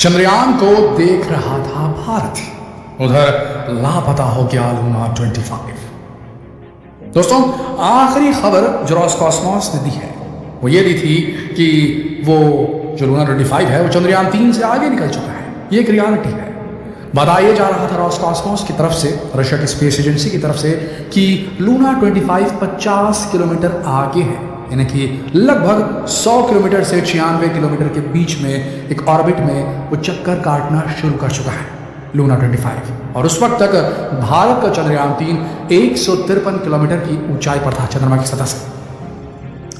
चंद्रयान को देख रहा था भारत, उधर लापता हो गया लूना 25। दोस्तों, आखिरी खबर जो रॉसकॉस्मॉस ने दी है वो ये दी थी कि वो जो लूना 25 है वो चंद्रयान 3 से आगे निकल चुका है। ये एक रियलिटी है। बताया जा रहा था रॉसकॉस्मॉस की तरफ से, रशिया की स्पेस एजेंसी की तरफ से, कि लूना 25 50 किलोमीटर आगे है, यानी कि लगभग 100 किलोमीटर से 96 किलोमीटर के बीच में एक ऑर्बिट में वो चक्कर काटना शुरू कर चुका है लूना 25। और उस वक्त तक भारत का चंद्रयान 3 153 किलोमीटर की ऊंचाई पर था चंद्रमा की सतह से।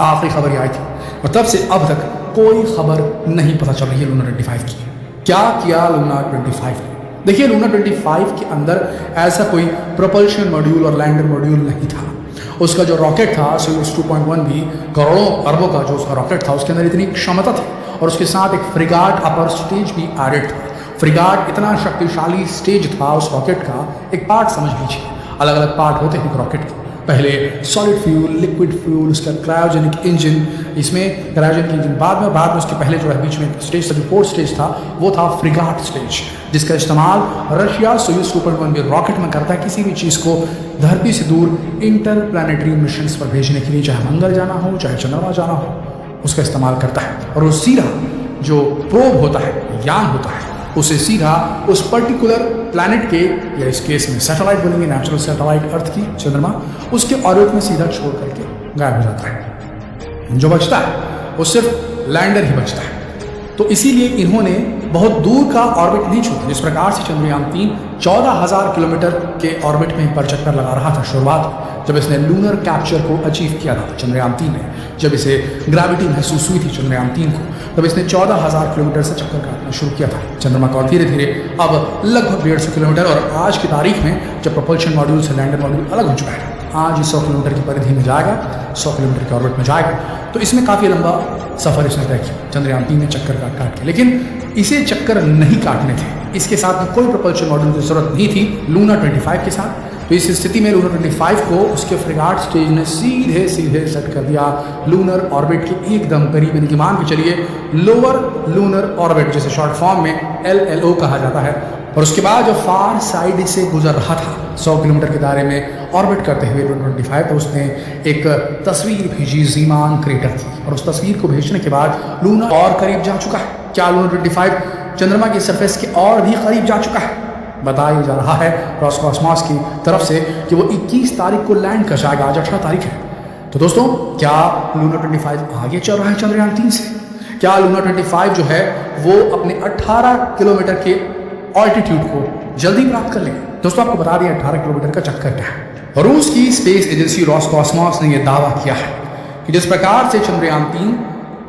आखिरी खबर ये आई थी और तब से अब तक कोई खबर नहीं पता चल रही है लूना 25 की। क्या किया लूना 25 ने? देखिए, लूना 25 के अंदर ऐसा कोई प्रोपल्शन मॉड्यूल और लैंडर मॉड्यूल नहीं था। उसका जो रॉकेट था सोयूज 2.1 भी करोड़ों अरबों का जो उसका रॉकेट था, उसके अंदर इतनी क्षमता थी और उसके साथ एक फ्रिगाट अपर स्टेज भी एडेड था। फ्रिगाट इतना शक्तिशाली स्टेज था उस रॉकेट का, एक पार्ट समझ लीजिए, अलग अलग पार्ट होते हैं रॉकेट के। पहले सॉलिड फ्यूल, लिक्विड फ्यूल, उसका क्रायोजेनिक इंजन, इसमें क्रायोजेनिक इंजन बाद में उसके पहले जो है बीच में स्टेज था, जो फोर्थ स्टेज था, वो था फ्रिगाट स्टेज, जिसका इस्तेमाल रशिया सोयूज 2.1 के रॉकेट में करता है किसी भी चीज़ को धरती से दूर इंटर प्लानिटरी मिशंस पर भेजने के लिए, चाहे मंगल जाना हो चाहे चंद्रमा जाना हो, उसका इस्तेमाल करता है। और वो सीधा जो प्रोब होता है, यान होता है, उसे सीधा उस पर्टिकुलर प्लैनेट के, या इस केस में सैटेलाइट बोलेंगे, नेचुरल सैटेलाइट अर्थ की चंद्रमा, उसके ऑर्बिट में सीधा छोड़ करके गायब हो जाता है। जो बचता है वो सिर्फ लैंडर ही बचता है। तो इसीलिए इन्होंने बहुत दूर का ऑर्बिट नहीं छोड़ा। जिस प्रकार से चंद्रयान 3 14,000 किलोमीटर के ऑर्बिट में पर चक्कर लगा रहा था शुरुआत, जब इसने लूनर कैप्चर को अचीव किया था चंद्रयान 3 ने, जब इसे ग्रेविटी महसूस हुई थी चंद्रयान 3 को, तब इसने 14,000 किलोमीटर से चक्कर काटना शुरू किया था चंद्रमा का। और धीरे धीरे अब लगभग 150 किलोमीटर, और आज की तारीख में जब प्रोपल्शन मॉड्यूल से लैंडर मॉड्यूल अलग हो चुका है, आज 100 किलोमीटर की परिधि में जाएगा, 100 किलोमीटर के ऑर्बिट में जाएगा। तो इसमें काफ़ी लंबा सफ़र इसने तय किया चंद्रयान 3 ने चक्कर काट के। लेकिन इसे चक्कर नहीं काटने थे, इसके साथ में कोई प्रोपल्शन मॉड्यूल की जरूरत नहीं थी लूना 25 के साथ। तो इस स्थिति में लूना 25 को उसके फ्रिगाट स्टेज ने सीधे सेट कर दिया लूनर ऑर्बिट के एकदम करीब, यानी कि मान के चलिए लोअर लूनर ऑर्बिट, जिसे शॉर्ट फॉर्म में LLO कहा जाता है। और उसके बाद जो फार साइड से गुजर रहा था 100 किलोमीटर के दायरे में ऑर्बिट करते हुए लूना 25, तो उसने एक तस्वीर भेजी ज़ीमान क्रेटर की, और उस तस्वीर को भेजने के बाद लूना और करीब जा चुका है। क्या लूना 25 चंद्रमा की सरफेस के और भी करीब जा चुका है? बताया जा रहा है रॉसकॉस्मॉस की तरफ से कि वो 21 तारीख को लैंड कर जाएगा। आज 18 तारीख है। तो दोस्तों, क्या लूना 25 आगे चल रहा है चंद्रयान 3 से? क्या लूना 25 जो है वो अपने 18 किलोमीटर के ऑल्टीट्यूड को जल्दी प्राप्त कर लेंगे? दोस्तों, आपको बता दिया 18 किलोमीटर का चक्कर क्या है। रूस की स्पेस एजेंसी रॉसकॉस्मॉस ने यह दावा किया है कि जिस प्रकार से चंद्रयान 3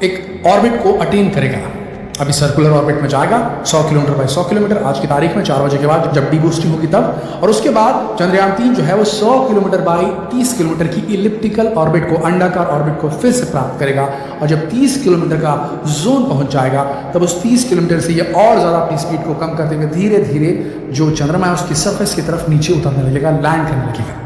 एक ऑर्बिट को अटेन करेगा, अभी सर्कुलर ऑर्बिट में जाएगा 100 किलोमीटर बाय 100 किलोमीटर, आज की तारीख में 4 बजे के बाद जब डीबूस्टिंग होगी तब, और उसके बाद चंद्रयान 3 जो है वो 100 किलोमीटर बाय 30 किलोमीटर की इलिप्टिकल ऑर्बिट को, अंडाकार ऑर्बिट को फिर से प्राप्त करेगा। और जब 30 किलोमीटर का जोन पहुंच जाएगा, तब उस 30 किलोमीटर से ये और ज़्यादा अपनी स्पीड को कम करते हुए धीरे धीरे जो चंद्रमा है उसकी सरफेस की तरफ नीचे उतरने लगेगा, लैंड करने लगेगा।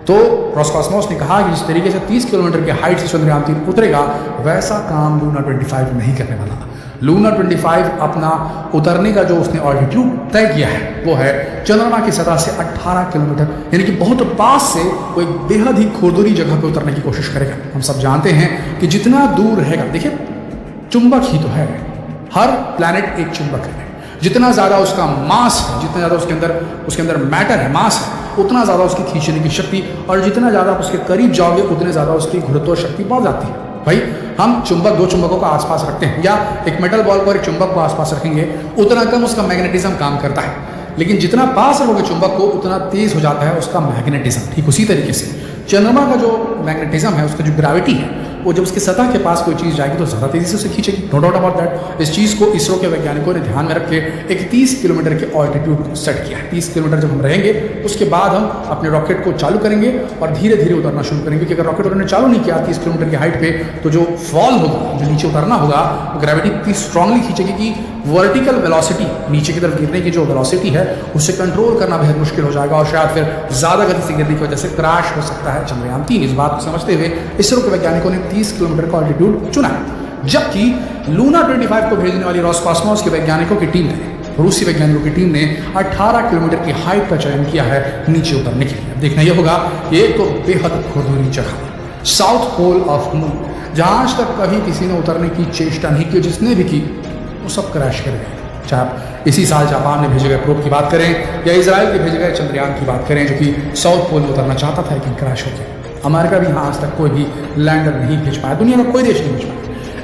तो रॉसकॉस्मॉस ने कहा कि जिस तरीके से 30 किलोमीटर की हाइट से चंद्रयान 3 उतरेगा, वैसा काम लूना 25 नहीं करने वाला। लूना 25 अपना उतरने का जो उसने ऑल्टीट्यूड तय किया है वो है चंद्रमा की सतह से 18 किलोमीटर, यानी कि बहुत पास से वो एक बेहद ही खुरदुरी जगह पर उतरने की कोशिश करेगा। हम सब जानते हैं कि जितना दूर रहेगा, देखिए चुंबक ही तो है, हर प्लैनेट एक चुंबक है। जितना ज़्यादा उसका मास है, जितना ज़्यादा उसके अंदर मैटर है, मास है, उतना ज़्यादा उसकी खींचने की शक्ति, और जितना ज़्यादा आप उसके करीब जाओगे उतने ज़्यादा उसकी गुरुत्व शक्ति बढ़ जाती है। भाई, हम चुंबक, दो चुंबकों को आसपास रखते हैं, या एक मेटल बॉल को और एक चुंबक को आसपास रखेंगे, उतना कम उसका मैग्नेटिज्म काम करता है। लेकिन जितना पास रखोगे चुंबक को, उतना तेज हो जाता है उसका मैग्नेटिज्म। ठीक उसी तरीके से चंद्रमा का जो मैग्नेटिज्म है, उसका जो ग्रेविटी है, वो जब उसके सतह के पास कोई चीज़ जाएगी तो ज़्यादा तेज़ी से उसे खींचेगी, नो डाउट अबाउट दैट। इस चीज़ को इसरो के वैज्ञानिकों ने ध्यान में रख के एक 30 किलोमीटर के ऑल्टीट्यूड को सेट किया है। 30 किलोमीटर जब हम रहेंगे, उसके बाद हम अपने रॉकेट को चालू करेंगे और धीरे धीरे उतरना शुरू करेंगे। क्योंकि अगर रॉकेट उतरने चालू नहीं किया 30 किलोमीटर की हाइट पे, तो जो फॉल होगा, जो नीचे उतरना होगा, वो ग्रेविटी इतनी स्ट्रांगली खींचेगी कि वर्टिकल वेलोसिटी, नीचे की तरफ गिरने की जो वेलोसिटी है, उससे कंट्रोल करना बेहद मुश्किल हो जाएगा, और शायद फिर ज़्यादा गति से गिरने की वजह से क्रैश हो सकता है चंद्रयान 3। इस बात को समझते हुए इसरो के वैज्ञानिकों ने 30 किलोमीटर का ऑल्टीट्यूड चुना है। जबकि लूना 25 को भेजने वाली रॉसकॉस्मोस के वैज्ञानिकों की टीम ने, रूसी वैज्ञानिकों की टीम ने 18 किलोमीटर की हाइट का चयन किया है नीचे उतरने के लिए। अब देखना यह होगा कि एक तो बेहद खुरदुरी जगह, साउथ पोल ऑफ मून, जहां आज तक कभी किसी ने उतरने की चेष्टा नहीं की, जिसने भी की वो सब क्रैश कर गए। चाहे आप इसी साल जापान में भेजे गए प्रोब की बात करें या इजराइल के भेजे गए चंद्रयान की बात करें, जो कि साउथ पोल में उतरना चाहता था लेकिन क्रैश हो गया। अमेरिका भी यहाँ आज तक कोई भी लैंडर नहीं भेज पाया, दुनिया का कोई देश नहीं भेज पाया।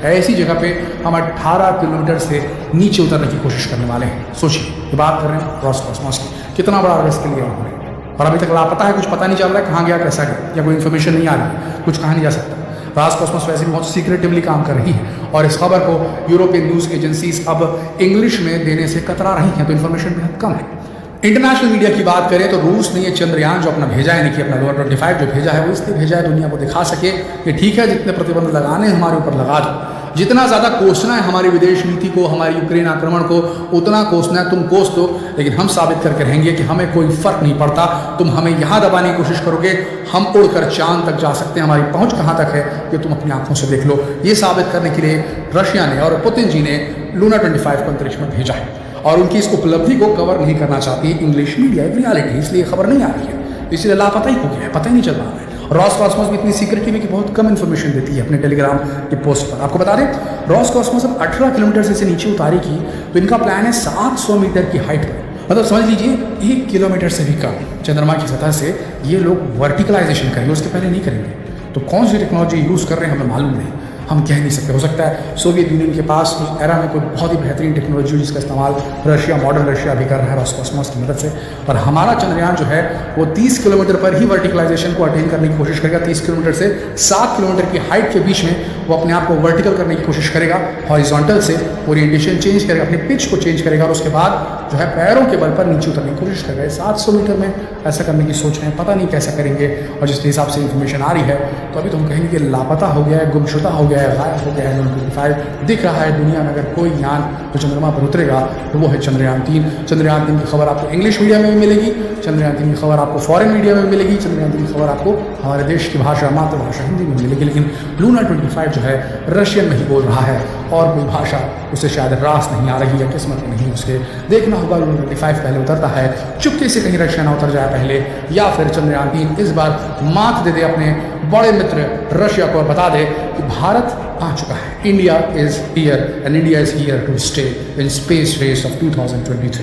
ऐसी जगह पे हम 18 किलोमीटर से नीचे उतरने की कोशिश करने वाले हैं। सोचिए, बात कर रहे हैं रॉसकॉस्मोस की, कितना बड़ा रिस्क लिया उन्होंने, और अभी तक लापता है, कुछ पता नहीं चल रहा है कहाँ गया, कैसा गया, या कोई इन्फॉर्मेशन नहीं आ रही है, कुछ कहा नहीं जा सकता। रॉसकॉस्मोस वैसे भी बहुत सीक्रेटिवली काम कर रही है और इस खबर को यूरोपियन न्यूज़ एजेंसीज अब इंग्लिश में देने से कतरा रही हैं, तो इन्फॉर्मेशन बेहद कम है। इंटरनेशनल मीडिया की बात करें तो रूस ने ये चंद्रयान जो अपना भेजा है, कि अपना लूना 25 जो भेजा है, वो इसलिए भेजा है दुनिया को दिखा सके कि ठीक है, जितने प्रतिबंध लगाने हमारे ऊपर लगा दो, जितना ज़्यादा कोसना है हमारी विदेश नीति को, हमारी यूक्रेन आक्रमण को, उतना कोसना है, तुम कोस दो, लेकिन हम साबित करके रहेंगे कि हमें कोई फर्क नहीं पड़ता। तुम हमें यहाँ दबाने की कोशिश करोगे, हम उड़कर चांद तक जा सकते हैं, हमारी पहुँच कहाँ तक है ये तुम अपनी आंखों से देख लो। ये साबित करने के लिए रशिया ने और पुतिन जी ने लूना 25 को अंतरिक्ष में भेजा है, और उनकी इस उपलब्धि को कवर नहीं करना चाहती इंग्लिश मीडिया, एक रियलिटी, इसलिए खबर नहीं आ रही है, इसलिए लापता ही हो गया है, पता ही नहीं चल रहा है। रॉसकॉस्मोस भी इतनी सीक्रेटिव है कि बहुत कम इन्फॉर्मेशन देती है अपने टेलीग्राम के पोस्ट पर। आपको बता दें, रॉसकॉस्मोस अब 18 किलोमीटर से नीचे उतारेगी तो इनका प्लान है 700 मीटर की हाइट पर, मतलब समझ लीजिए 1 किलोमीटर से भी कम चंद्रमा की सतह से ये लोग वर्टिकलाइजेशन करेंगे, उसके पहले नहीं करेंगे। तो कौन सी टेक्नोलॉजी यूज़ कर रहे हैं हमें मालूम नहीं, हम कह नहीं सकते। हो सकता है सोवियत यूनियन के पास उस एरा में कोई बहुत ही बेहतरीन टेक्नोलॉजी हो जिसका इस्तेमाल रशिया, मॉडर्न रशिया भी कर रहा है रॉसकॉस्मोस की मदद से। और हमारा चंद्रयान जो है वो 30 किलोमीटर पर ही वर्टिकलाइजेशन को अटेन करने की कोशिश करेगा। 30 किलोमीटर से 7 किलोमीटर की हाइट के बीच में वो अपने आप को वर्टिकल करने की कोशिश करेगा, हॉरिजॉन्टल से ओरिएंटेशन चेंज करेगा, अपने पिच को चेंज करेगा, और उसके बाद जो है पैरों के बल पर नीचे उतरने की कोशिश करेगा। 700 मीटर में ऐसा करने की सोच है, पता नहीं कैसा करेंगे। और जिस हिसाब से इन्फॉर्मेशन आ रही है तो अभी तो हम कहेंगे कि लापता हो गया है, गुमशुदा हो गया है, गायब हो गया है। 25 दिख रहा है दुनिया में, अगर कोई यान जो चंद्रमा पर उतरेगा तो वो है चंद्रयान 3। चंद्रयान 3 की खबर आपको इंग्लिश मीडिया में भी मिलेगी, चंद्रयान 3 की खबर आपको फॉरेन मीडिया में मिलेगी, चंद्रयान 3 की खबर आपको हमारे देश की भाषा, मातृभाषा हिंदी में मिलेगी। लेकिन लूना 25 जो है रशियन में ही बोल रहा है, और कोई भाषा उसे शायद रास नहीं आ रही है, किस्मत में नहीं उसके। देखना होगा लूना 25 पहले उतरता है, चुपके से कहीं रशिया ना उतर जाए पहले, या फिर चंद्रयान 3 इस बार मात दे दे अपने बड़े मित्र रशिया को और बता दे कि भारत आ चुका है, India is here and India is here to stay in space race of 2023।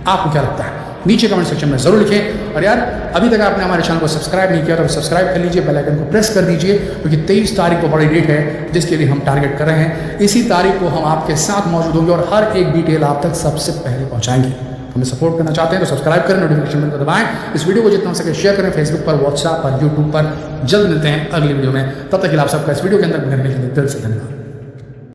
आपको क्या लगता है? नीचे कमेंट सेक्शन में जरूर लिखें। और यार, अभी तक आपने हमारे चैनल को सब्सक्राइब नहीं किया तो सब्सक्राइब कर लीजिए, बेल आइकन को प्रेस कर दीजिए, क्योंकि 23 तारीख को बड़ी डेट है जिसके लिए हम टारगेट कर रहे हैं। इसी तारीख को हम आपके साथ मौजूद होंगे और हर एक डिटेल आप तक सबसे पहले पहुंचाएंगे। हमें सपोर्ट करना चाहते हैं तो सब्सक्राइब करें, नोटिफिकेशन बेल को दबाएं, इस वीडियो को जितना हो सके शेयर करें, फेसबुक पर, व्हाट्सएप पर, यूट्यूब पर। जल्द मिलते हैं अगली वीडियो में, तब तक के लिए आप सबका इस वीडियो के अंदर दिल से धन्यवाद।